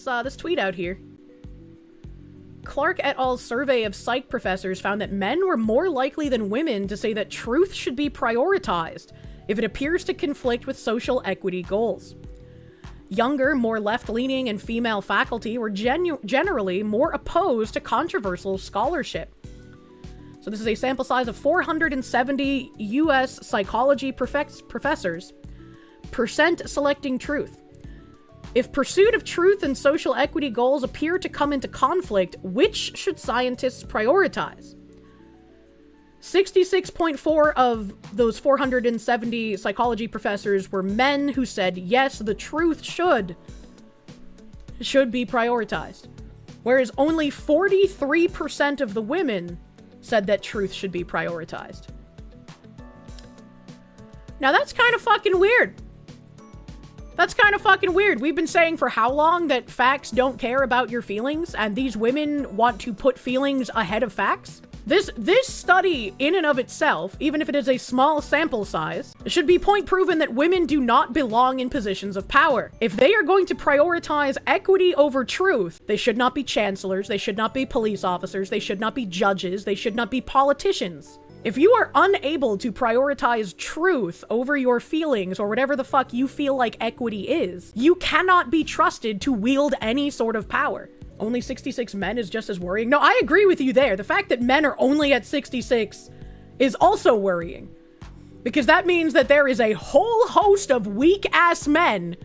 this tweet out here. Clark et al.'s survey of psych professors found that men were more likely than women to say that truth should be prioritized if it appears to conflict with social equity goals. Younger, more left-leaning and female faculty were generally more opposed to controversial scholarship. So this is a sample size of 470 U.S. psychology professors. Percent selecting truth. If pursuit of truth and social equity goals appear to come into conflict, which should scientists prioritize? 66.4 of those 470 psychology professors were men who said, yes, the truth should be prioritized. Whereas only 43% of the women said that truth should be prioritized. Now that's kind of fucking weird. That's kind of fucking weird. We've been saying for how long that facts don't care about your feelings, and these women want to put feelings ahead of facts? This study, in and of itself, even if it is a small sample size, should be point proven that women do not belong in positions of power. If they are going to prioritize equity over truth, they should not be chancellors, they should not be police officers, they should not be judges, they should not be politicians. If you are unable to prioritize truth over your feelings or whatever the fuck you feel like equity is, you cannot be trusted to wield any sort of power. Only 66 men is just as worrying. No, I agree with you there. The fact that men are only at 66 is also worrying. Because that means that there is a whole host of weak-ass men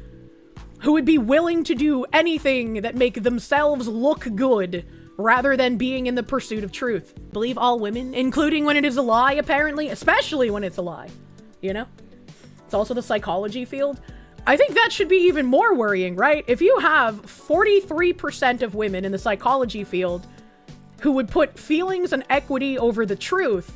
who would be willing to do anything that make themselves look good rather than being in the pursuit of truth. Believe all women, including when it is a lie, apparently, especially when it's a lie, you know? It's also the psychology field. I think that should be even more worrying, right? If you have 43% of women in the psychology field who would put feelings and equity over the truth,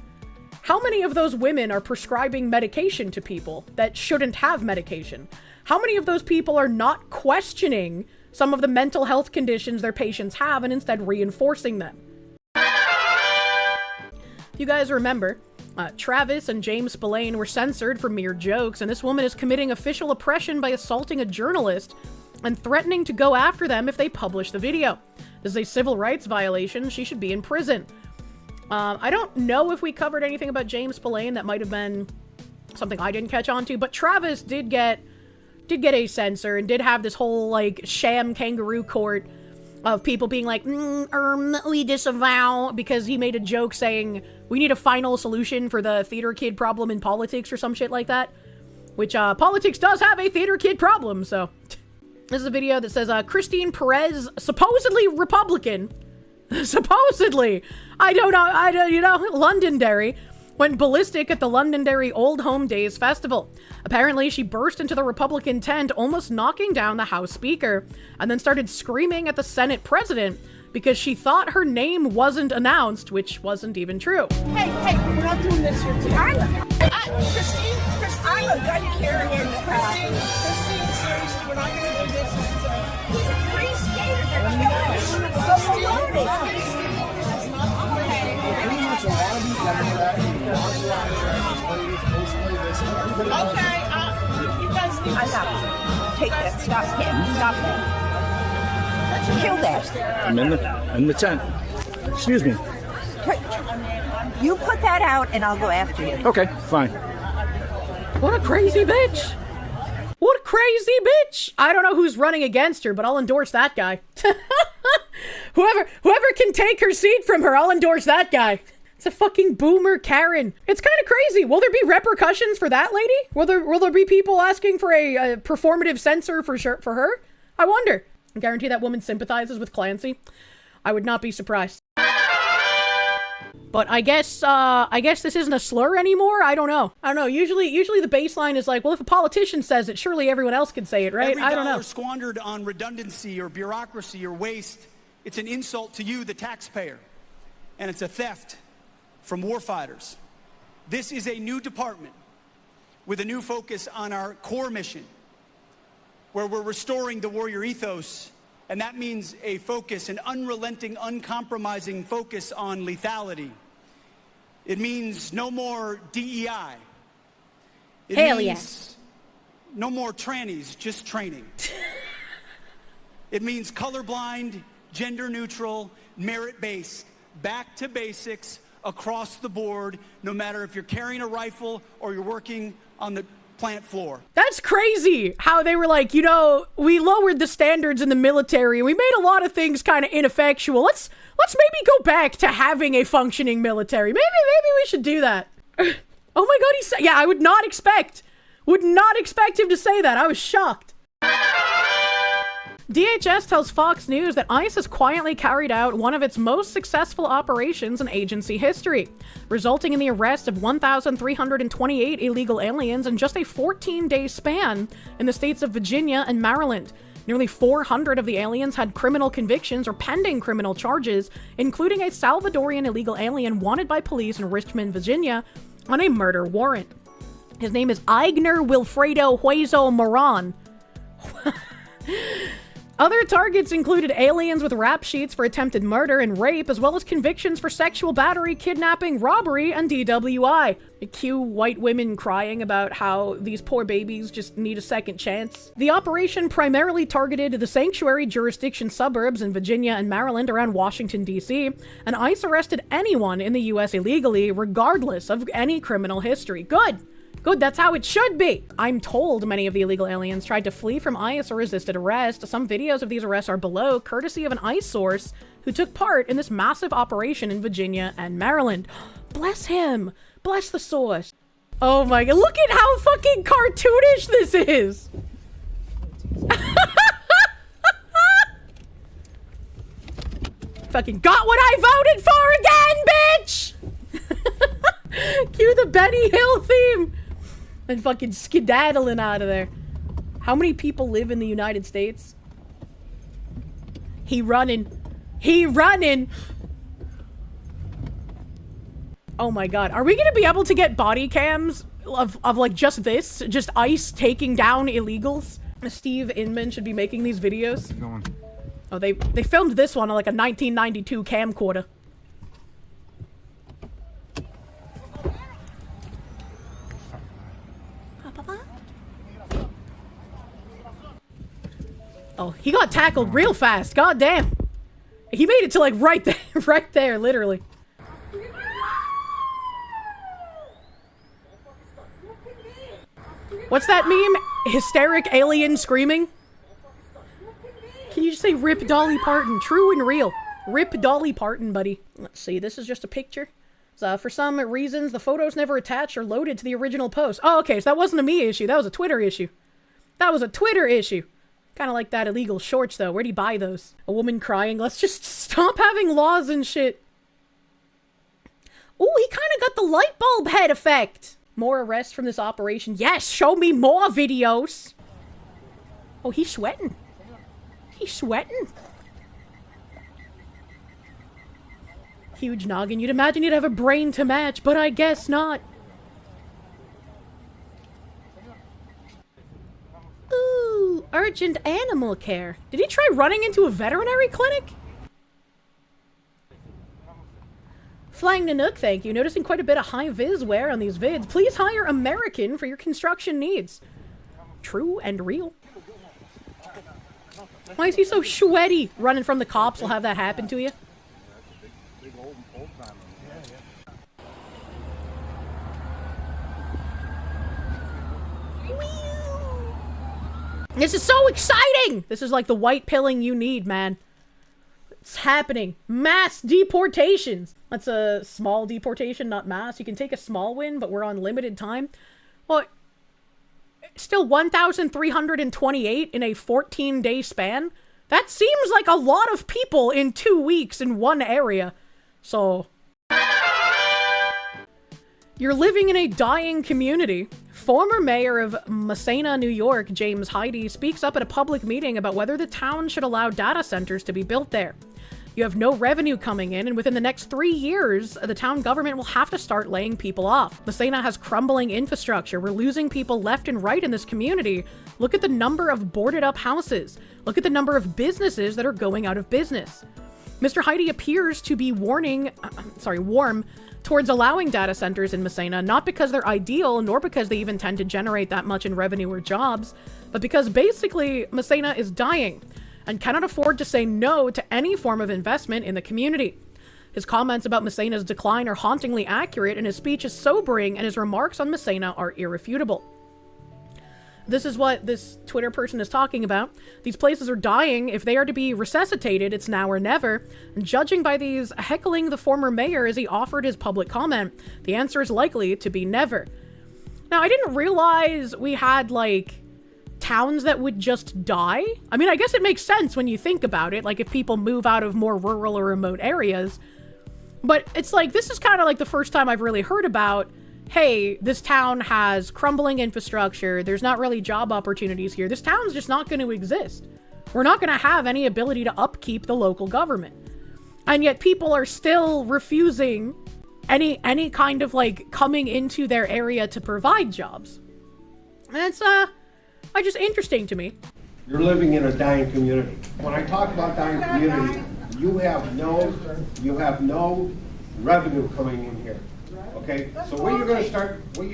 how many of those women are prescribing medication to people that shouldn't have medication? How many of those people are not questioning some of the mental health conditions their patients have and instead reinforcing them? You guys remember, Travis and James Spillane were censored for mere jokes, and this woman is committing official oppression by assaulting a journalist and threatening to go after them if they publish the video. This is a civil rights violation. She should be in prison. I don't know if we covered anything about James Spillane. That might have been something I didn't catch on to, but Travis did get a censor and did have this whole, like, sham kangaroo court of people being like, we disavow, because he made a joke saying we need a final solution for the theater kid problem in politics or some shit like that. Which, politics does have a theater kid problem, so. This is a video that says, Kristine Perez, supposedly Republican, supposedly, Londonderry, went ballistic at the Londonderry Old Home Days Festival. Apparently, she burst into the Republican tent, almost knocking down the House Speaker, and then started screaming at the Senate President because she thought her name wasn't announced, which wasn't even true. Hey, we're not doing this here today. Kristine, I'm a gun carrying. Kristine, seriously, we're not going to do this. This is a free state. Okay, you guys need to stop. Take that. Stop him. Stop him. Let's kill that. I'm in the tent. Excuse me. You put that out and I'll go after you. Okay, fine. What a crazy bitch. What a crazy bitch. I don't know who's running against her, but I'll endorse that guy. Whoever can take her seat from her, I'll endorse that guy. It's a fucking boomer Karen. It's kind of crazy. Will there be repercussions for that lady? Will there be people asking for a performative censor for her? I wonder. I guarantee that woman sympathizes with Clancy. I would not be surprised. But I guess this isn't a slur anymore. I don't know. Usually the baseline is like, well, if a politician says it, surely everyone else can say it, right? I don't know. Every dollar squandered on redundancy or bureaucracy or waste, it's an insult to you, the taxpayer. And it's a theft from warfighters. This is a new department with a new focus on our core mission, where we're restoring the warrior ethos, and that means a focus, an unrelenting, uncompromising focus on lethality. It means no more DEI. It means no more trannies, just training. Hell yeah. No more trannies, just training. It means colorblind, gender neutral, merit-based, back to basics, across the board, no matter if you're carrying a rifle or you're working on the plant floor. That's crazy how they were like, you know, we lowered the standards in the military. We made a lot of things kind of ineffectual. Let's maybe go back to having a functioning military. Maybe we should do that. Oh my god, he said, yeah, I would not expect him to say that. I was shocked. DHS tells Fox News that ICE has quietly carried out one of its most successful operations in agency history, resulting in the arrest of 1,328 illegal aliens in just a 14-day span in the states of Virginia and Maryland. Nearly 400 of the aliens had criminal convictions or pending criminal charges, including a Salvadorian illegal alien wanted by police in Richmond, Virginia, on a murder warrant. His name is Igner Wilfredo Hueso Moran. Other targets included aliens with rap sheets for attempted murder and rape, as well as convictions for sexual battery, kidnapping, robbery, and DWI. Cue white women crying about how these poor babies just need a second chance. The operation primarily targeted the sanctuary jurisdiction suburbs in Virginia and Maryland around Washington, D.C., and ICE arrested anyone in the U.S. illegally, regardless of any criminal history. Good! Good, that's how it should be. I'm told many of the illegal aliens tried to flee from ICE or resisted arrest. Some videos of these arrests are below, courtesy of an ICE source who took part in this massive operation in Virginia and Maryland. Bless him. Bless the source. Oh my god, look at how fucking cartoonish this is. Fucking got what I voted for again, bitch! Cue the Benny Hill theme. And fucking skedaddling out of there. How many people live in the United States? He running. He running. Oh my god. Are we gonna be able to get body cams of like just this? Just ICE taking down illegals? Steve Inman should be making these videos. Oh, they filmed this one on like a 1992 camcorder. Oh, he got tackled real fast. God damn. He made it to like right there, right there, literally. What's that meme? Hysteric alien screaming? Can you just say rip Dolly Parton? True and real. Rip Dolly Parton, buddy. Let's see, this is just a picture. So, for some reasons, the photos never attached or loaded to the original post. Oh, okay, so that wasn't a me issue. That was a Twitter issue. That was a Twitter issue. Kind of like that illegal shorts, though. Where'd he buy those? A woman crying. Let's just stop having laws and shit. Ooh, he kind of got the light bulb head effect. More arrests from this operation. Yes, show me more videos. Oh, he's sweating. He's sweating. Huge noggin. You'd imagine you'd have a brain to match, but I guess not. Ooh, urgent animal care. Did he try running into a veterinary clinic? Flying Nanook, thank you. Noticing quite a bit of high-vis wear on these vids. Please hire American for your construction needs. True and real. Why is he so sweaty? Running from the cops will have that happen to you. This is so exciting! This is like the white pilling you need, man. It's happening. Mass deportations. That's a small deportation, not mass. You can take a small win, but we're on limited time. Well, still 1,328 in a 14-day span? That seems like a lot of people in 2 weeks in one area. So... You're living in a dying community. Former mayor of Massena, New York, James Heidi, speaks up at a public meeting about whether the town should allow data centers to be built there. You have no revenue coming in, and within the next 3 years, the town government will have to start laying people off. Massena has crumbling infrastructure. We're losing people left and right in this community. Look at the number of boarded up houses. Look at the number of businesses that are going out of business. Mr. Heidi appears to be warm towards allowing data centers in Massena, not because they're ideal, nor because they even tend to generate that much in revenue or jobs, but because basically Massena is dying. and cannot afford to say no to any form of investment in the community. His comments about Massena's decline are hauntingly accurate, and his speech is sobering, and his remarks on Massena are irrefutable. This is what this Twitter person is talking about. These places are dying. If they are to be resuscitated, it's now or never. And judging by these heckling the former mayor as he offered his public comment, the answer is likely to be never. Now, I didn't realize we had, like, towns that would just die. I mean, I guess it makes sense when you think about it, like if people move out of more rural or remote areas. But it's like, this is kind of like the first time I've really heard about, hey, this town has crumbling infrastructure, there's not really job opportunities here, this town's just not going to exist. We're not going to have any ability to upkeep the local government. And yet people are still refusing any kind of, like, coming into their area to provide jobs. And it's, just interesting to me. You're living in a dying community. When I talk about dying community, you have no revenue coming in here. Okay, so what you're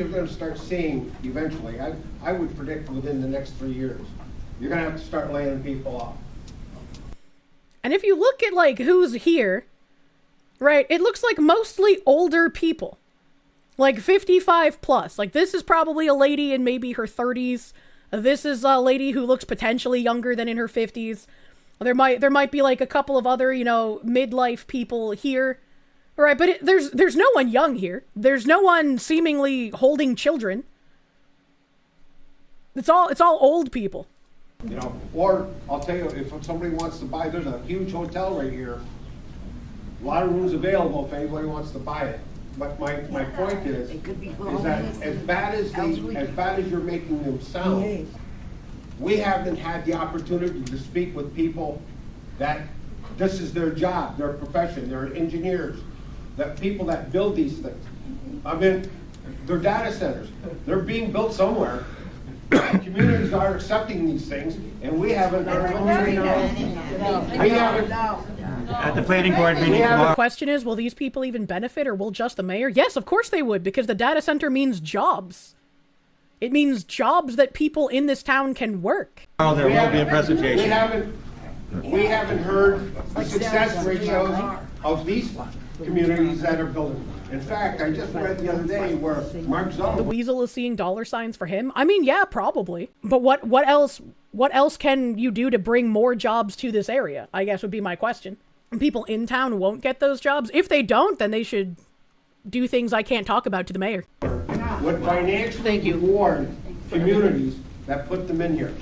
going to start seeing eventually, I would predict within the next 3 years, you're going to have to start laying people off. And if you look at, like, who's here, right, it looks like mostly older people, like 55 plus. Like, this is probably a lady in maybe her 30s. This is a lady who looks potentially younger than in her 50s. There might be, like, a couple of other, you know, midlife people here. All right, but there's no one young here. There's no one seemingly holding children. It's all old people. You know, or I'll tell you, if somebody wants to buy, there's a huge hotel right here. A lot of rooms available if anybody wants to buy it. But my point is that as bad as you're making them sound, we haven't had the opportunity to speak with people that this is their job, their profession, they're engineers, that people that build these things. I mean, they're data centers. They're being built somewhere. Communities are accepting these things, and we haven't. At the planning board meeting tomorrow. The question is, will these people even benefit, or will just the mayor? Yes, of course they would, because the data center means jobs. It means jobs that people in this town can work. Oh, there will be a presentation. We haven't heard the success ratios of these communities that are building. In fact, I just read the other day where Mark Zuckerberg... The weasel is seeing dollar signs for him? I mean, yeah, probably. But what else can you do to bring more jobs to this area, I guess would be my question. People in town won't get those jobs. If they don't, then they should do things I can't talk about to the mayor. Would financially reward communities that put them in here.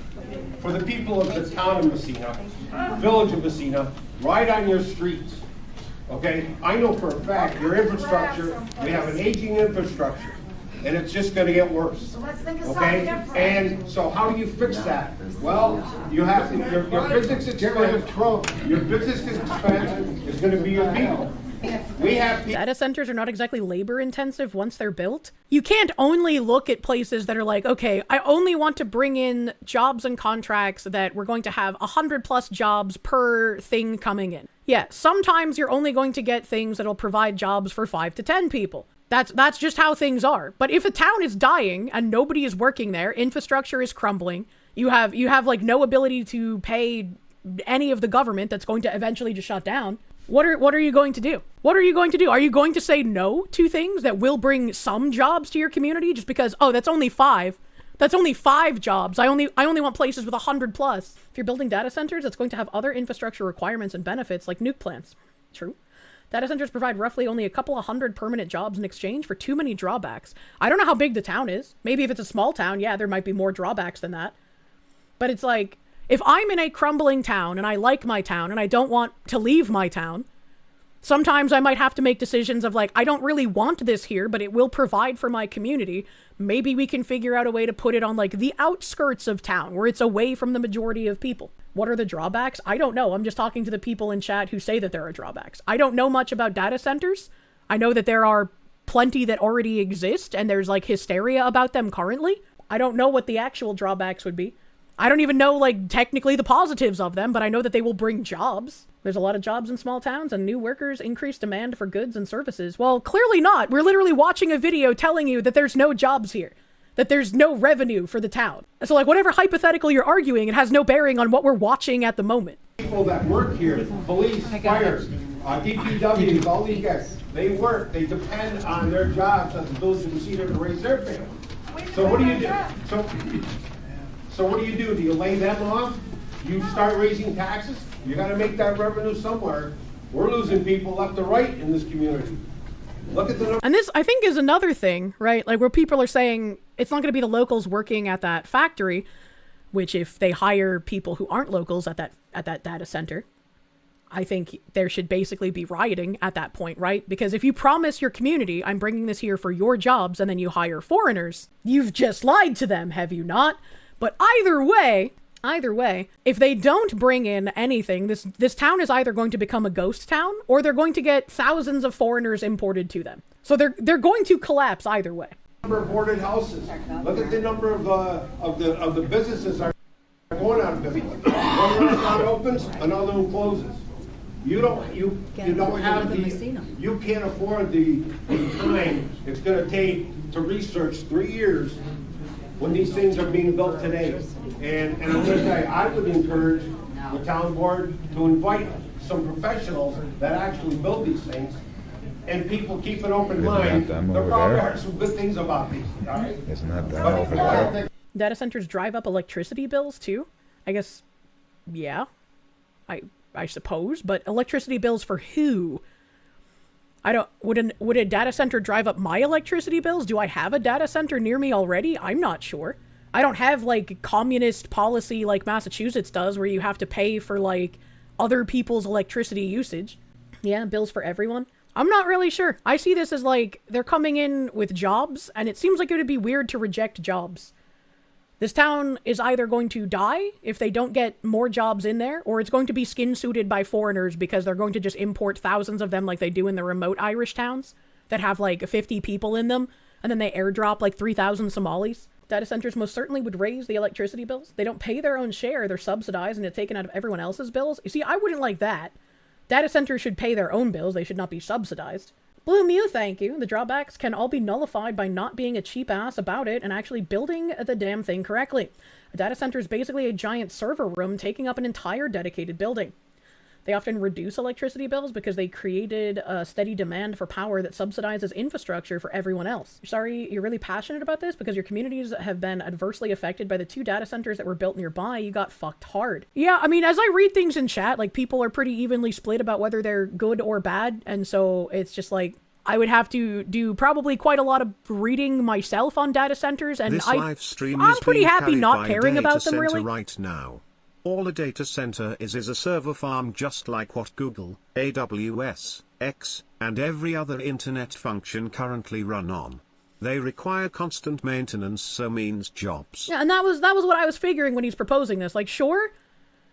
For the people of the town of Messina, village of Messina, right on your streets. Okay, I know for a fact your infrastructure, we have an aging infrastructure, and it's just going to get worse. Okay, and so how do you fix that? Well, you have to, your business expense is going to be your people. We have data centers are not exactly labor intensive once they're built. You can't only look at places that are like, okay, I only want to bring in jobs and contracts that we're going to have 100+ jobs per thing coming in. Yeah, sometimes you're only going to get things that'll provide jobs for 5 to 10 people. That's just how things are. But if a town is dying and nobody is working there, infrastructure is crumbling, you have like no ability to pay any of the government that's going to eventually just shut down. What are you going to do? What are you going to do? Are you going to say no to things that will bring some jobs to your community just because, oh, that's only 5? That's only 5 jobs. I only want places with 100+. If you're building data centers, it's going to have other infrastructure requirements and benefits like nuke plants. True. Data centers provide roughly only a couple of 100 permanent jobs in exchange for too many drawbacks. I don't know how big the town is. Maybe if it's a small town, yeah, there might be more drawbacks than that. But it's like, if I'm in a crumbling town and I like my town and I don't want to leave my town, sometimes I might have to make decisions of like, I don't really want this here, but it will provide for my community. Maybe we can figure out a way to put it on like the outskirts of town where it's away from the majority of people. What are the drawbacks? I don't know. I'm just talking to the people in chat who say that there are drawbacks. I don't know much about data centers. I know that there are plenty that already exist and there's like hysteria about them currently. I don't know what the actual drawbacks would be. I don't even know, like, technically the positives of them, but I know that they will bring jobs. There's a lot of jobs in small towns, and new workers increase demand for goods and services. Well, clearly not. We're literally watching a video telling you that there's no jobs here, that there's no revenue for the town. And so, like, whatever hypothetical you're arguing, it has no bearing on what we're watching at the moment. People that work here, police, fire, DPW, all these guys, they work, they depend on their jobs as a village receiver to raise their family. So what do you do? So what do you do? Do you lay them off? You start raising taxes? You gotta make that revenue somewhere. We're losing people left to right in this community. Look at the number. And this, I think, is another thing, right? Like where people are saying it's not going to be the locals working at that factory, which if they hire people who aren't locals at that data center, I think there should basically be rioting at that point, right? Because if you promise your community, I'm bringing this here for your jobs, and then you hire foreigners, you've just lied to them, have you not? But either way, if they don't bring in anything, this town is either going to become a ghost town, or they're going to get thousands of foreigners imported to them. So they're going to collapse either way. Number of boarded houses. Look at the number of the businesses are going out of business. One restaurant opens, another one closes. You don't have you can't afford the time it's going to take to research 3 years when these things are being built today. And I'm going to tell you, I would encourage the town board to invite some professionals that actually build these things, and people keep an open mind. There probably are some good things about these. Right? Isn't that them over there? Data centers drive up electricity bills too? I guess, yeah. I suppose, but electricity bills for who? Would a data center drive up my electricity bills? Do I have a data center near me already? I'm not sure. I don't have like communist policy like Massachusetts does, where you have to pay for like other people's electricity usage. Yeah, bills for everyone. I'm not really sure. I see this as like they're coming in with jobs, and it seems like it would be weird to reject jobs. This town is either going to die if they don't get more jobs in there, or it's going to be skin-suited by foreigners because they're going to just import thousands of them like they do in the remote Irish towns that have like 50 people in them, and then they airdrop like 3,000 Somalis. Data centers most certainly would raise the electricity bills. They don't pay their own share, they're subsidized and it's taken out of everyone else's bills. You see, I wouldn't like that. Data centers should pay their own bills, they should not be subsidized. Blue Mew, thank you. The drawbacks can all be nullified by not being a cheap ass about it and actually building the damn thing correctly. A data center is basically a giant server room taking up an entire dedicated building. They often reduce electricity bills because they created a steady demand for power that subsidizes infrastructure for everyone else. Sorry, you're really passionate about this because your communities have been adversely affected by the 2 data centers that were built nearby. You got fucked hard. Yeah, I mean, as I read things in chat, like people are pretty evenly split about whether they're good or bad. And so it's just like, I would have to do probably quite a lot of reading myself on data centers. And I'm pretty happy not caring about them really. Right now. All a data center is a server farm, just like what Google, AWS, X, and every other internet function currently run on. They require constant maintenance, so means jobs. Yeah, and that was what I was figuring when he's proposing this. Like, sure,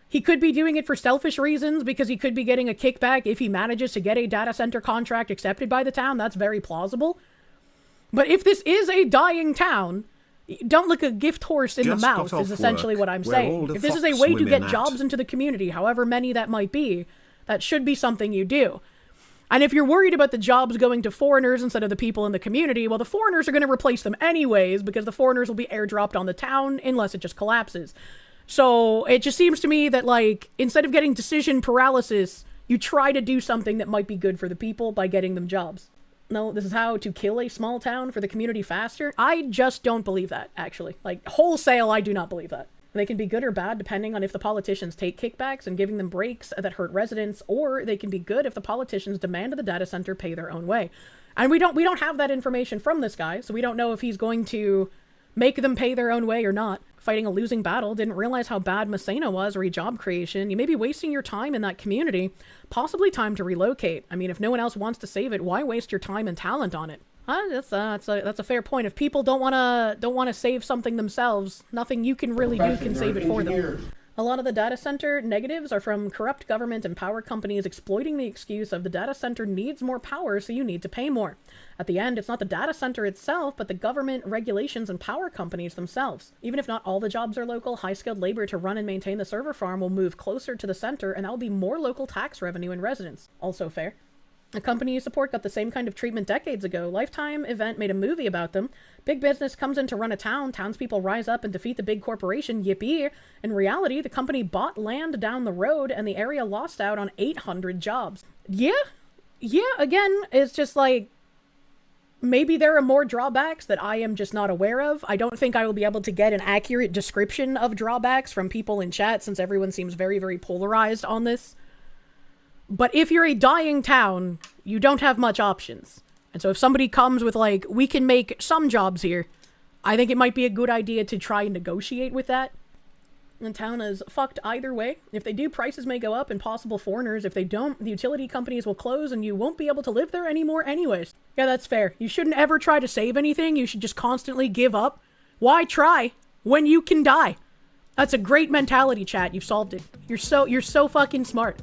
he could be doing it for selfish reasons because he could be getting a kickback if he manages to get a data center contract accepted by the town. That's very plausible. But if this is a dying town, don't look a gift horse in the mouth is essentially what I'm saying. If this is a way to get jobs into the community, however many that might be, that should be something you do. And if you're worried about the jobs going to foreigners instead of the people in the community, well, the foreigners are going to replace them anyways because the foreigners will be airdropped on the town unless it just collapses. So it just seems to me that, like, instead of getting decision paralysis, you try to do something that might be good for the people by getting them jobs. No, this is how to kill a small town for the community faster. I just don't believe that, actually. Like, wholesale, I do not believe that. They can be good or bad depending on if the politicians take kickbacks and giving them breaks that hurt residents, or they can be good if the politicians demand the data center pay their own way. And we don't have that information from this guy, so we don't know if he's going to make them pay their own way or not. Fighting a losing battle, didn't realize how bad Messina was, re-job creation. You may be wasting your time in that community, possibly time to relocate. I mean, if no one else wants to save it, why waste your time and talent on it? That's a fair point. If people don't wanna save something themselves, nothing you can really do can save it for them. A lot of the data center negatives are from corrupt government and power companies exploiting the excuse of the data center needs more power, so you need to pay more. At the end, it's not the data center itself, but the government, regulations, and power companies themselves. Even if not all the jobs are local, high-skilled labor to run and maintain the server farm will move closer to the center, and that will be more local tax revenue and residents. Also fair. A company you support got the same kind of treatment decades ago. Lifetime Event made a movie about them. Big business comes in to run a town. Townspeople rise up and defeat the big corporation. Yippee. In reality, the company bought land down the road and the area lost out on 800 jobs. Yeah, again, it's just like, maybe there are more drawbacks that I am just not aware of. I don't think I will be able to get an accurate description of drawbacks from people in chat since everyone seems very, very polarized on this. But if you're a dying town, you don't have much options. And so if somebody comes with like, we can make some jobs here, I think it might be a good idea to try and negotiate with that. The town is fucked either way. If they do, prices may go up and possible foreigners. If they don't, the utility companies will close and you won't be able to live there anymore anyways. Yeah, that's fair. You shouldn't ever try to save anything. You should just constantly give up. Why try when you can die? That's a great mentality, chat. You've solved it. You're so fucking smart.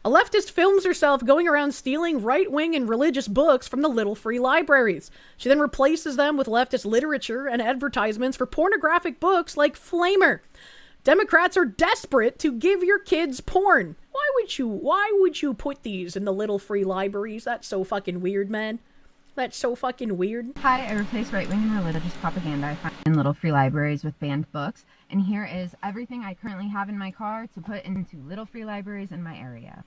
A leftist films herself going around stealing right-wing and religious books from the little free libraries. She then replaces them with leftist literature and advertisements for pornographic books like Flamer. Democrats are desperate to give your kids porn. Why would you put these in the little free libraries? That's so fucking weird, man. That's so fucking weird. Hi, I replace right-wing and religious propaganda I find in little free libraries with banned books. And here is everything I currently have in my car to put into little free libraries in my area.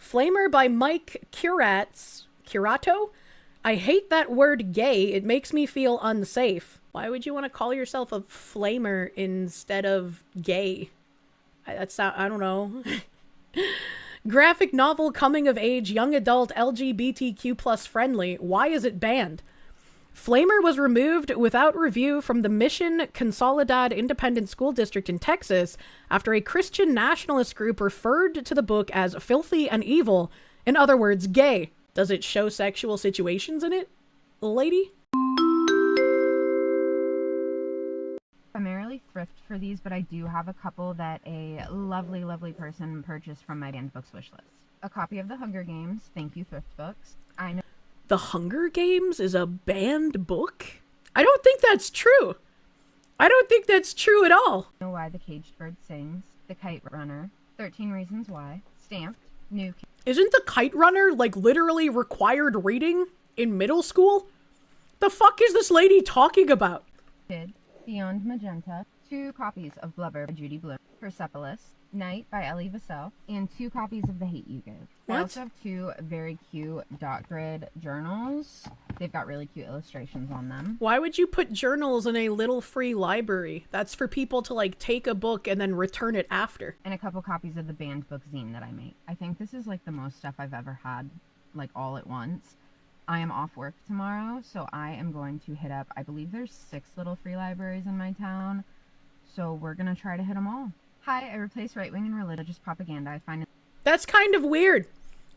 Flamer by Mike Curato? I hate that word gay. It makes me feel unsafe. Why would you want to call yourself a flamer instead of gay? I don't know. Graphic novel coming of age, young adult, LGBTQ plus friendly. Why is it banned? Flamer was removed without review from the Mission Consolidad Independent School District in Texas after a Christian nationalist group referred to the book as filthy and evil. In other words, gay. Does it show sexual situations in it, lady? Primarily thrift for these, but I do have a couple that a lovely, lovely person purchased from my banned books wish list. A copy of The Hunger Games. Thank you, thrift books. I know The Hunger Games is a banned book? I don't think that's true. I don't think that's true at all. Why the Caged Bird Sings, The Kite Runner, 13 Reasons Why, Stamped, New... Isn't The Kite Runner, like, literally required reading in middle school? The fuck is this lady talking about? Kid, Beyond Magenta, 2 copies of Blubber by Judy Blume, Persepolis, Night by Elie Wiesel, and 2 copies of The Hate U Give. What? I also have 2 very cute dot grid journals. They've got really cute illustrations on them. Why would you put journals in a little free library? That's for people to, like, take a book and then return it after. And a couple copies of the banned book zine that I make. I think this is, like, the most stuff I've ever had, like, all at once. I am off work tomorrow, so I am going to hit up, I believe there's 6 little free libraries in my town, so we're gonna try to hit them all. Hi, I replace right-wing and religious propaganda. I find it... That's kind of weird.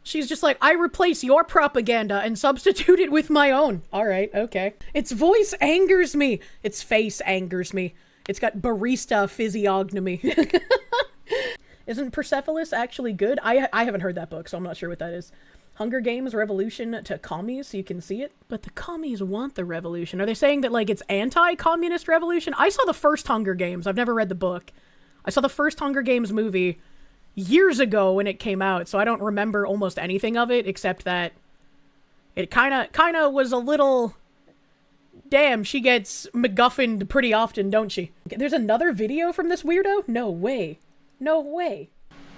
She's just like, I replace your propaganda and substitute it with my own. All right, okay. Its voice angers me. Its face angers me. It's got barista physiognomy. Isn't Persepolis actually good? I haven't heard that book, so I'm not sure what that is. Hunger Games Revolution to Commies, so you can see it. But the commies want the revolution. Are they saying that, like, it's anti-communist revolution? I saw the first Hunger Games. I've never read the book. I saw the first Hunger Games movie years ago when it came out, so I don't remember almost anything of it, except that it kind of was a little... Damn, she gets MacGuffined pretty often, don't she? There's another video from this weirdo? No way. No way.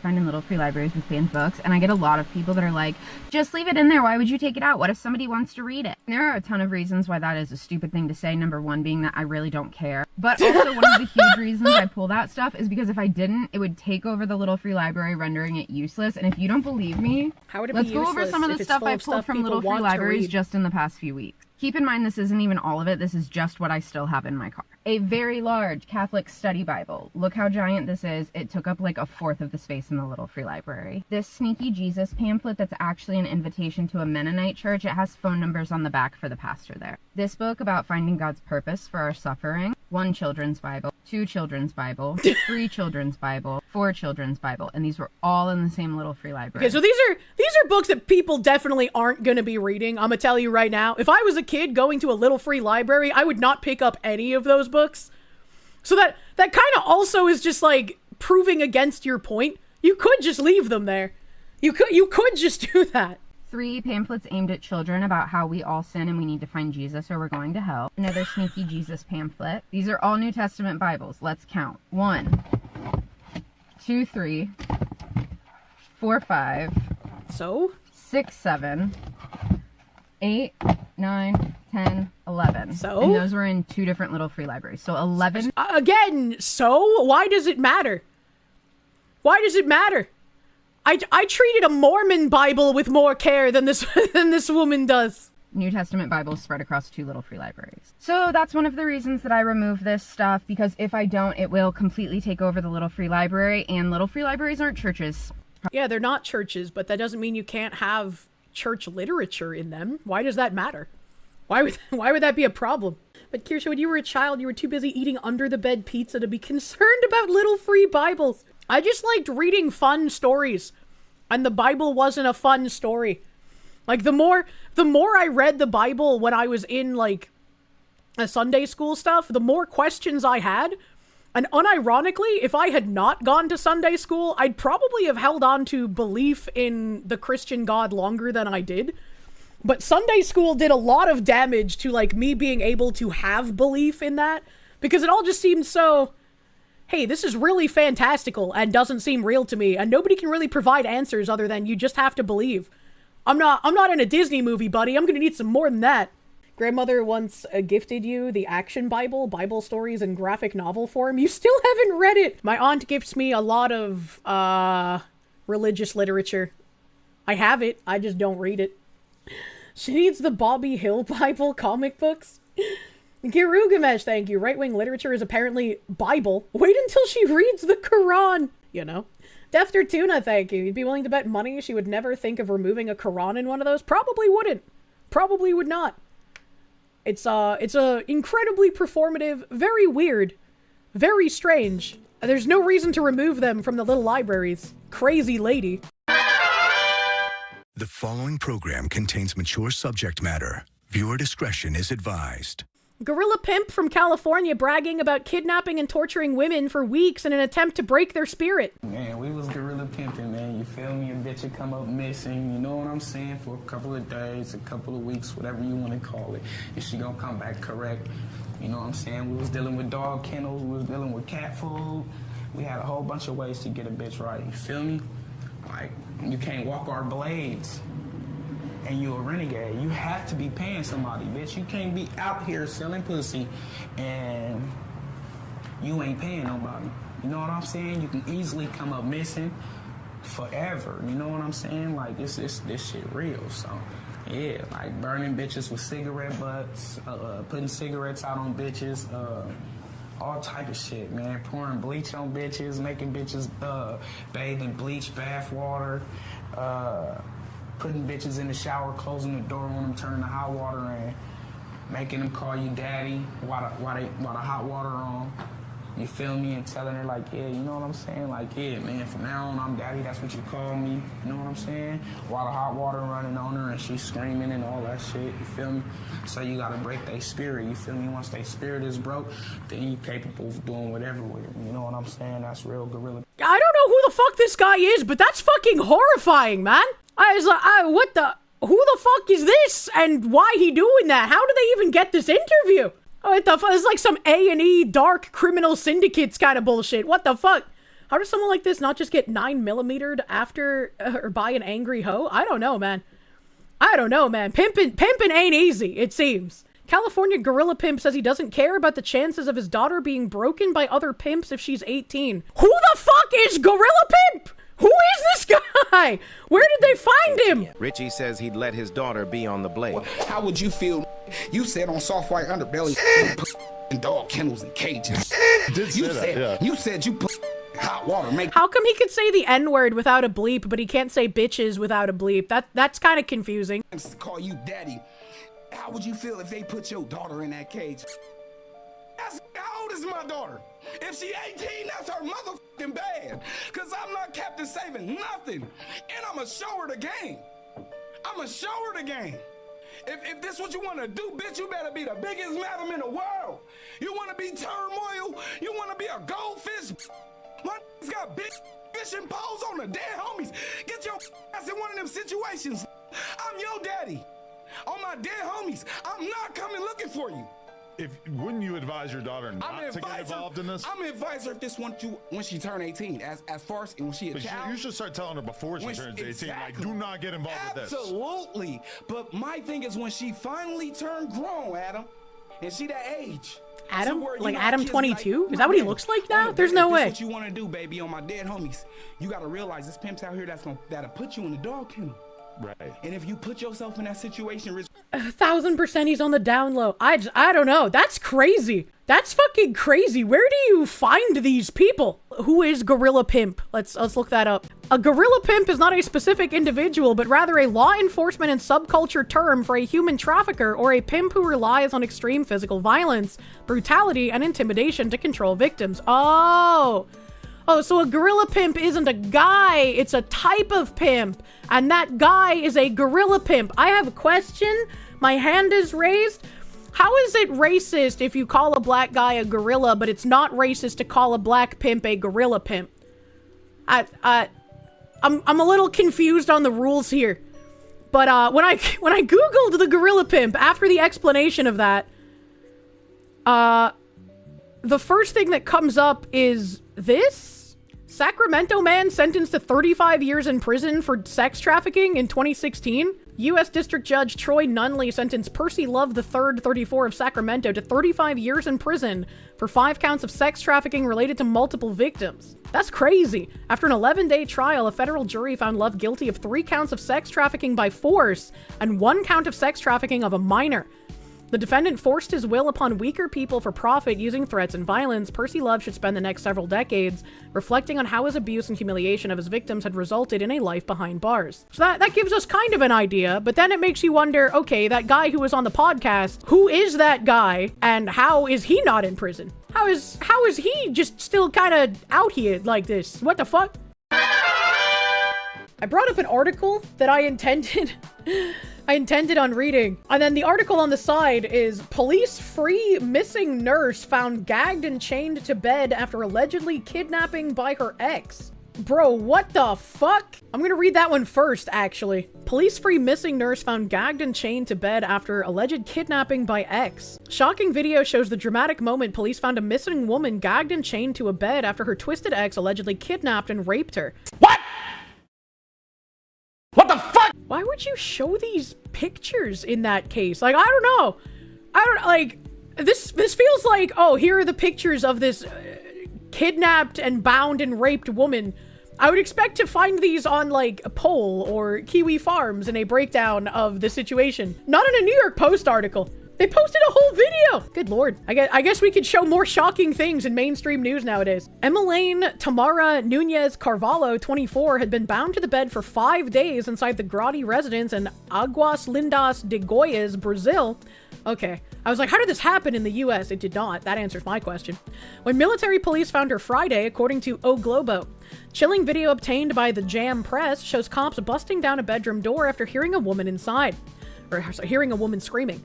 Find in little free libraries with banned books, and I get a lot of people that are like, just leave it in there, why would you take it out? What if somebody wants to read it? And there are a ton of reasons why that is a stupid thing to say, number one being that I really don't care. But also one of the huge reasons I pull that stuff is because if I didn't, it would take over the little free library, rendering it useless. And if you don't believe me, let's go over some of the stuff I pulled from little free libraries just in the past few weeks. Keep in mind, this isn't even all of it. This is just what I still have in my car. A very large Catholic study Bible. Look how giant this is. It took up like 1/4 of the space in the little free library. This Sneaky Jesus pamphlet that's actually an invitation to a Mennonite church. It has phone numbers on the back for the pastor there. This book about finding God's purpose for our suffering. 1 children's Bible, 2 children's Bible, 3 children's Bible, 4 children's Bible, and these were all in the same little free library. Okay, so these are books that people definitely aren't going to be reading. I'm going to tell you right now. If I was a kid going to a little free library, I would not pick up any of those books. So that kind of also is just like proving against your point. You could just leave them there. You could just do that. 3 pamphlets aimed at children about how we all sin and we need to find Jesus or we're going to hell. Another sneaky Jesus pamphlet. These are all New Testament Bibles. Let's count. 1, 2, 3, 4, 5. So? 6, 7, 8, 9, 10, 11. So? And those were in 2 different little free libraries. So 11. Again, so? Why does it matter? Why does it matter? I treated a Mormon Bible with more care than this woman does. New Testament Bibles spread across 2 little free libraries. So that's one of the reasons that I remove this stuff, because if I don't, it will completely take over the little free library, and little free libraries aren't churches. Yeah, they're not churches, but that doesn't mean you can't have church literature in them. Why does that matter? Why would that be a problem? But Kirsche, when you were a child, you were too busy eating under-the-bed pizza to be concerned about little free Bibles. I just liked reading fun stories, and the Bible wasn't a fun story. Like, the more I read the Bible when I was in, like, a Sunday school stuff, the more questions I had. And unironically, if I had not gone to Sunday school, I'd probably have held on to belief in the Christian God longer than I did. But Sunday school did a lot of damage to, like, me being able to have belief in that, because it all just seemed so, hey, this is really fantastical and doesn't seem real to me, and nobody can really provide answers other than you just have to believe. I'm not in a Disney movie, buddy. I'm gonna need some more than that. Grandmother once gifted you the Action Bible stories in graphic novel form. You still haven't read it. My aunt gifts me a lot of religious literature. I have it, I just don't read it. She needs the Bobby Hill Bible comic books. Girugamesh, thank you. Right-wing literature is apparently Bible. Wait until she reads the Quran, you know. Defter Tuna, thank you. You'd be willing to bet money she would never think of removing a Quran in one of those? Probably wouldn't. Probably would not. It's a incredibly performative, very weird, very strange. There's no reason to remove them from the little libraries. Crazy lady. The following program contains mature subject matter. Viewer discretion is advised. Gorilla Pimp from California bragging about kidnapping and torturing women for weeks in an attempt to break their spirit. Man, we was gorilla pimping, man. You feel me? A bitch would come up missing, you know what I'm saying, for a couple of days, a couple of weeks, whatever you want to call it. Is she gonna come back correct? You know what I'm saying? We was dealing with dog kennels, we was dealing with cat food. We had a whole bunch of ways to get a bitch right, you feel me? Like, you can't walk our blades. And you a renegade. You have to be paying somebody, bitch. You can't be out here selling pussy and you ain't paying nobody. You know what I'm saying? You can easily come up missing forever. You know what I'm saying? Like, this shit real. So, yeah, like burning bitches with cigarette butts, putting cigarettes out on bitches, all type of shit, man. Pouring bleach on bitches, making bitches bathe in bleach bath water, putting bitches in the shower, closing the door on them, turning the hot water in, making them call you daddy while the hot water on. You feel me? And telling her, like, yeah, you know what I'm saying? Like, yeah, man, from now on, I'm daddy, that's what you call me. You know what I'm saying? While the hot water running on her and she's screaming and all that shit, you feel me? So you gotta break their spirit, you feel me? Once their spirit is broke, then you capable of doing whatever with it. You know what I'm saying? That's real gorilla. I don't know who the fuck this guy is, but that's fucking horrifying, man. I was like, who the fuck is this? And why he doing that? How did they even get this interview? What the fuck? It's like some A&E dark criminal syndicates kind of bullshit. What the fuck? How does someone like this not just get 9mm'd after or by an angry hoe? I don't know, man. I don't know, man. Pimpin' ain't easy, it seems. California Gorilla Pimp says he doesn't care about the chances of his daughter being broken by other pimps if she's 18. Who the fuck is Gorilla Pimp? Who is this guy? Where did they find him? Richie says he'd let his daughter be on the blade. How would you feel? You said on soft white underbelly and dog kennels and cages. You said you put hot water. How come he could say the N-word without a bleep, but he can't say bitches without a bleep? That's kind of confusing. Call you daddy. How would you feel if they put your daughter in that cage? How old is my daughter? If she 18, that's her motherfucking bad. Cause I'm not Captain Saving nothing. And I'ma show her the game. I'ma show her the game. If this what you wanna do, bitch, you better be the biggest madam in the world. You wanna be turmoil? You wanna be a goldfish? My got big fishing poles on the dead homies. Get your ass in one of them situations. I'm your daddy. On my dead homies, I'm not coming looking for you. Wouldn't you advise your daughter not to get involved in this? I'm an advisor if this when she turn 18, as far as when she a child. You should start telling her before she turns 18, exactly. like, do not get involved with this. Absolutely. But my thing is when she finally turned grown, Adam, and she that age. Adam? Where, like Adam 22? Is that what he looks like now? There's no way. What you want to do, baby, on my dead homies. You got to realize this pimps out here that'll put you in the dog kennel. Right. And if you put yourself in that situation, 1000% he's on the down low. I don't know. That's crazy. That's fucking crazy. Where do you find these people? Who is gorilla pimp? Let's look that up. A gorilla pimp is not a specific individual, but rather a law enforcement and subculture term for a human trafficker or a pimp who relies on extreme physical violence, brutality, and intimidation to control victims. Oh, so a gorilla pimp isn't a guy, it's a type of pimp. And that guy is a gorilla pimp. I have a question. My hand is raised. How is it racist if you call a black guy a gorilla, but it's not racist to call a black pimp a gorilla pimp? I'm a little confused on the rules here. But when I Googled the gorilla pimp after the explanation of that, the first thing that comes up is this. Sacramento man sentenced to 35 years in prison for sex trafficking in 2016. U.S. District Judge Troy Nunley sentenced Percy Love III, 34 of Sacramento, to 35 years in prison for 5 counts of sex trafficking related to multiple victims. That's crazy. After an 11-day trial, a federal jury found Love guilty of 3 counts of sex trafficking by force and 1 count of sex trafficking of a minor. The defendant forced his will upon weaker people for profit using threats and violence. Percy Love should spend the next several decades reflecting on how his abuse and humiliation of his victims had resulted in a life behind bars. So that gives us kind of an idea, but then it makes you wonder, okay, that guy who was on the podcast, who is that guy and how is he not in prison? How is he just still kind of out here like this? What the fuck? I brought up an article that I intended on reading. And then the article on the side is police free missing nurse found gagged and chained to bed after allegedly kidnapping by her ex. Bro, what the fuck? I'm gonna read that one first, actually. Police free missing nurse found gagged and chained to bed after alleged kidnapping by ex. Shocking video shows the dramatic moment police found a missing woman gagged and chained to a bed after her twisted ex allegedly kidnapped and raped her. What? What the fuck? Why would you show these pictures in that case? Like, I don't know. Like, this feels like, oh, here are the pictures of this kidnapped and bound and raped woman. I would expect to find these on, like, Poll or Kiwi Farms in a breakdown of the situation. Not in a New York Post article. They posted a whole video! Good lord. I guess we could show more shocking things in mainstream news nowadays. Emelaine Tamara Nunez Carvalho, 24, had been bound to the bed for 5 days inside the Grotti residence in Águas Lindas de Goiás, Brazil. Okay. I was like, how did this happen in the US? It did not. That answers my question. When military police found her Friday, according to O Globo. Chilling video obtained by the Jam Press shows cops busting down a bedroom door after hearing a woman inside. Or hearing a woman screaming.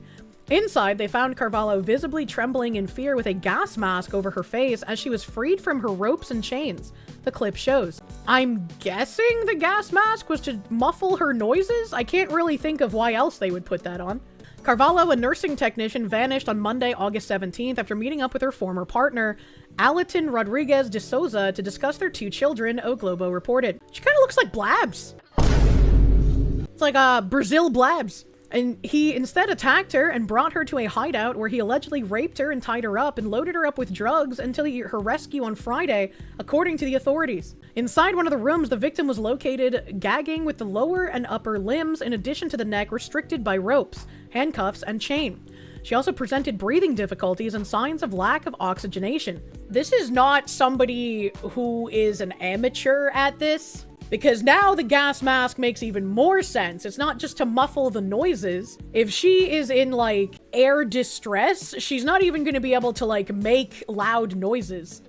Inside, they found Carvalho visibly trembling in fear with a gas mask over her face as she was freed from her ropes and chains, the clip shows. I'm guessing the gas mask was to muffle her noises? I can't really think of why else they would put that on. Carvalho, a nursing technician, vanished on Monday, August 17th after meeting up with her former partner, Alatin Rodriguez de Souza, to discuss their 2 children, O Globo reported. She kind of looks like Blabs. It's like Brazil Blabs. And he instead attacked her and brought her to a hideout where he allegedly raped her and tied her up and loaded her up with drugs until her rescue on Friday, according to the authorities. Inside one of the rooms, the victim was located gagging with the lower and upper limbs in addition to the neck restricted by ropes, handcuffs, and chain. She also presented breathing difficulties and signs of lack of oxygenation. This is not somebody who is an amateur at this. Because now the gas mask makes even more sense. It's not just to muffle the noises. If she is in, like, air distress, she's not even going to be able to, like, make loud noises.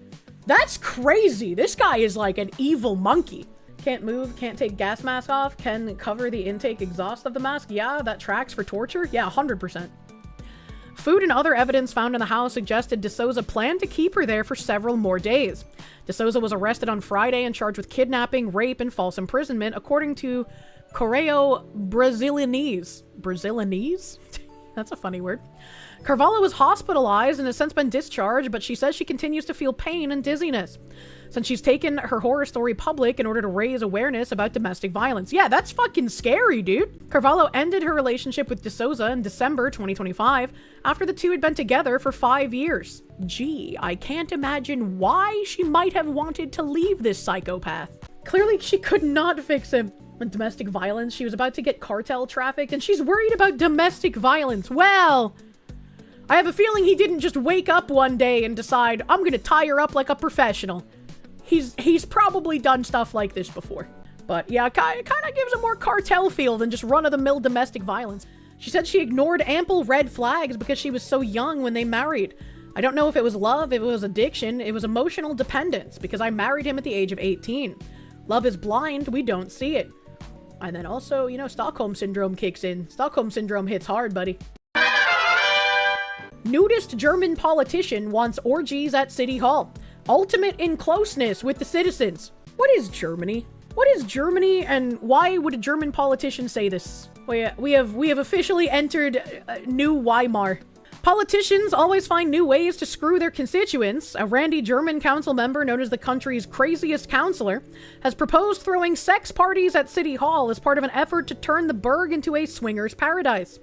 That's crazy. This guy is like an evil monkey. Can't move, can't take gas mask off, can cover the intake exhaust of the mask. Yeah, that tracks for torture. Yeah, 100%. Food and other evidence found in the house suggested DeSouza planned to keep her there for several more days. DeSouza was arrested on Friday and charged with kidnapping, rape, and false imprisonment, according to Correio Brasilense. Brasilense? That's a funny word. Carvalho was hospitalized and has since been discharged, but she says she continues to feel pain and dizziness since she's taken her horror story public in order to raise awareness about domestic violence. Yeah, that's fucking scary, dude. Carvalho ended her relationship with DeSouza in December 2025 after the two had been together for 5 years. Gee, I can't imagine why she might have wanted to leave this psychopath. Clearly, she could not fix him. With domestic violence, she was about to get cartel trafficked, and she's worried about domestic violence. Well, I have a feeling he didn't just wake up one day and decide, I'm gonna tie her up like a professional. He's probably done stuff like this before. But yeah, it kind of gives a more cartel feel than just run-of-the-mill domestic violence. She said she ignored ample red flags because she was so young when they married. I don't know if it was love, if it was addiction, it was emotional dependence, because I married him at the age of 18. Love is blind, we don't see it. And then also, you know, Stockholm Syndrome kicks in. Stockholm Syndrome hits hard, buddy. Nudist German politician wants orgies at City Hall. Ultimate in closeness with the citizens. What is Germany? What is Germany, and why would a German politician say this? We have officially entered New Weimar. Politicians always find new ways to screw their constituents. A randy German council member known as the country's craziest councillor has proposed throwing sex parties at City Hall as part of an effort to turn the burg into a swingers' paradise.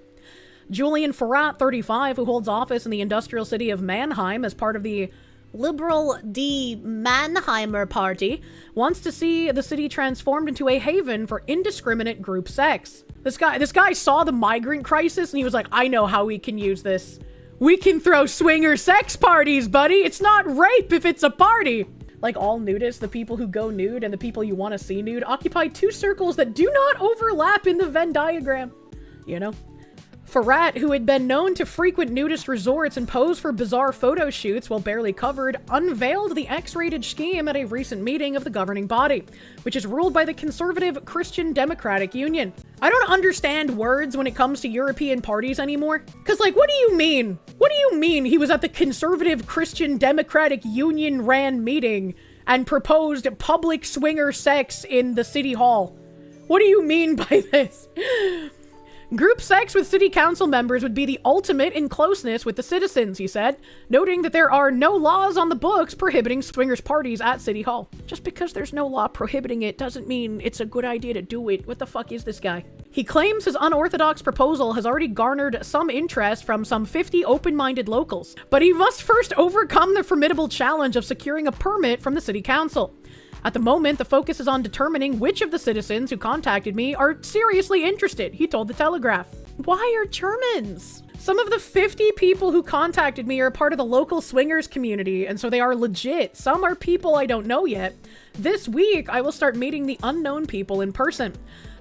Julian Ferrat, 35, who holds office in the industrial city of Mannheim as part of the Liberal Die Mannheimer Party, wants to see the city transformed into a haven for indiscriminate group sex. This guy saw the migrant crisis and he was like, I know how we can use this. We can throw swinger sex parties, buddy. It's not rape if it's a party. Like all nudists, the people who go nude and the people you want to see nude occupy two circles that do not overlap in the Venn diagram. You know? Ferrat, who had been known to frequent nudist resorts and pose for bizarre photo shoots while barely covered, unveiled the X-rated scheme at a recent meeting of the governing body, which is ruled by the conservative Christian Democratic Union. I don't understand words when it comes to European parties anymore. Cause like, what do you mean? What do you mean he was at the conservative Christian Democratic Union ran meeting and proposed public swinger sex in the city hall? What do you mean by this? Group sex with city council members would be the ultimate in closeness with the citizens, he said, noting that there are no laws on the books prohibiting swingers parties at City Hall. Just because there's no law prohibiting it doesn't mean it's a good idea to do it. What the fuck is this guy? He claims his unorthodox proposal has already garnered some interest from some 50 open-minded locals, but he must first overcome the formidable challenge of securing a permit from the city council. At the moment, the focus is on determining which of the citizens who contacted me are seriously interested, he told the Telegraph. Why are Germans? Some of the 50 people who contacted me are part of the local swingers community, and so they are legit. Some are people I don't know yet. This week, I will start meeting the unknown people in person.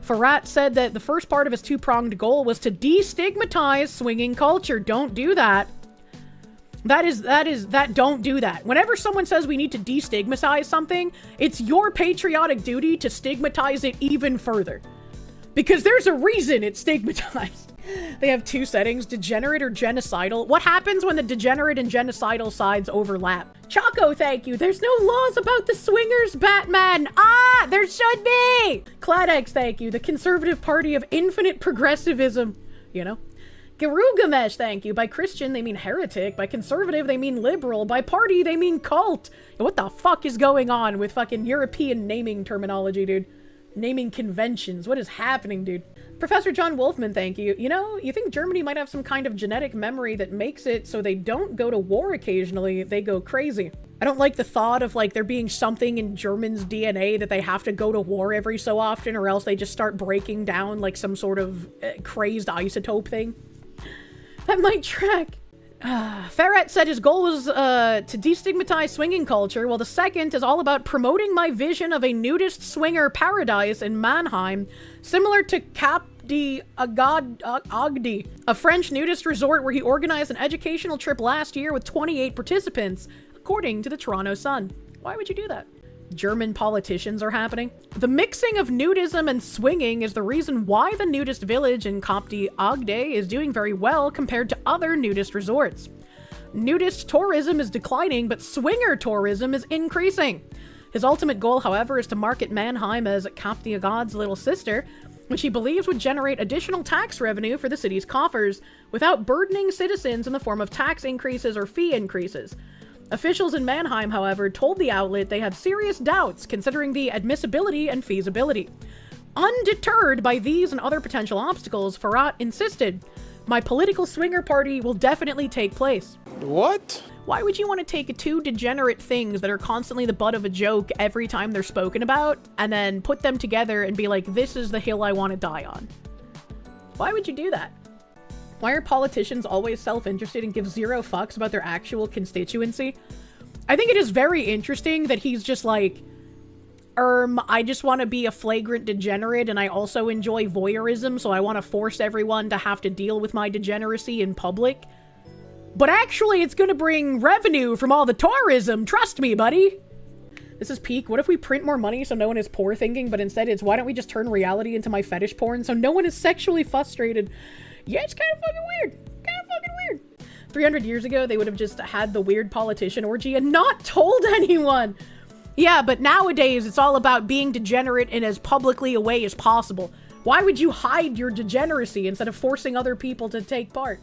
Ferrat said that the first part of his two-pronged goal was to destigmatize swinging culture. Don't do that. Don't do that. Whenever someone says we need to destigmatize something, it's your patriotic duty to stigmatize it even further. Because there's a reason it's stigmatized. They have two settings, degenerate or genocidal. What happens when the degenerate and genocidal sides overlap? Choco, thank you. There's no laws about the swingers, Batman. Ah, there should be. Cladex, thank you. The conservative party of infinite progressivism. You know? Garugamesh, thank you. By Christian, they mean heretic. By conservative, they mean liberal. By party, they mean cult. What the fuck is going on with fucking European naming terminology, dude? Naming conventions. What is happening, dude? Professor John Wolfman, thank you. You know, you think Germany might have some kind of genetic memory that makes it so they don't go to war occasionally, they go crazy. I don't like the thought of like there being something in Germans' DNA that they have to go to war every so often or else they just start breaking down like some sort of crazed isotope thing. That might track. Ferrat said his goal was to destigmatize swinging culture, while the second is all about promoting my vision of a nudist swinger paradise in Mannheim, similar to Cap d'Agde, a French nudist resort where he organized an educational trip last year with 28 participants, according to the Toronto Sun. Why would you do that? German politicians are happening. The mixing of nudism and swinging is the reason why the nudist village in Gagged is doing very well compared to other nudist resorts. Nudist tourism is declining, but swinger tourism is increasing. His ultimate goal, however, is to market Mannheim as Gagged's little sister, which he believes would generate additional tax revenue for the city's coffers without burdening citizens in the form of tax increases or fee increases. Officials in Mannheim, however, told the outlet they have serious doubts considering the admissibility and feasibility. Undeterred by these and other potential obstacles, Farhat insisted, "My political swinger party will definitely take place." What? Why would you want to take two degenerate things that are constantly the butt of a joke every time they're spoken about, and then put them together and be like, this is the hill I want to die on? Why would you do that? Why are politicians always self-interested and give zero fucks about their actual constituency? I think it is very interesting that he's just like, I just want to be a flagrant degenerate and I also enjoy voyeurism, so I want to force everyone to have to deal with my degeneracy in public. But actually, it's going to bring revenue from all the tourism. Trust me, buddy. This is peak. What if we print more money so no one is poor thinking, but instead it's, why don't we just turn reality into my fetish porn so no one is sexually frustrated? Yeah, it's kind of fucking weird. 300 years ago, they would have just had the weird politician orgy and not told anyone. Yeah, but nowadays, it's all about being degenerate in as publicly a way as possible. Why would you hide your degeneracy instead of forcing other people to take part?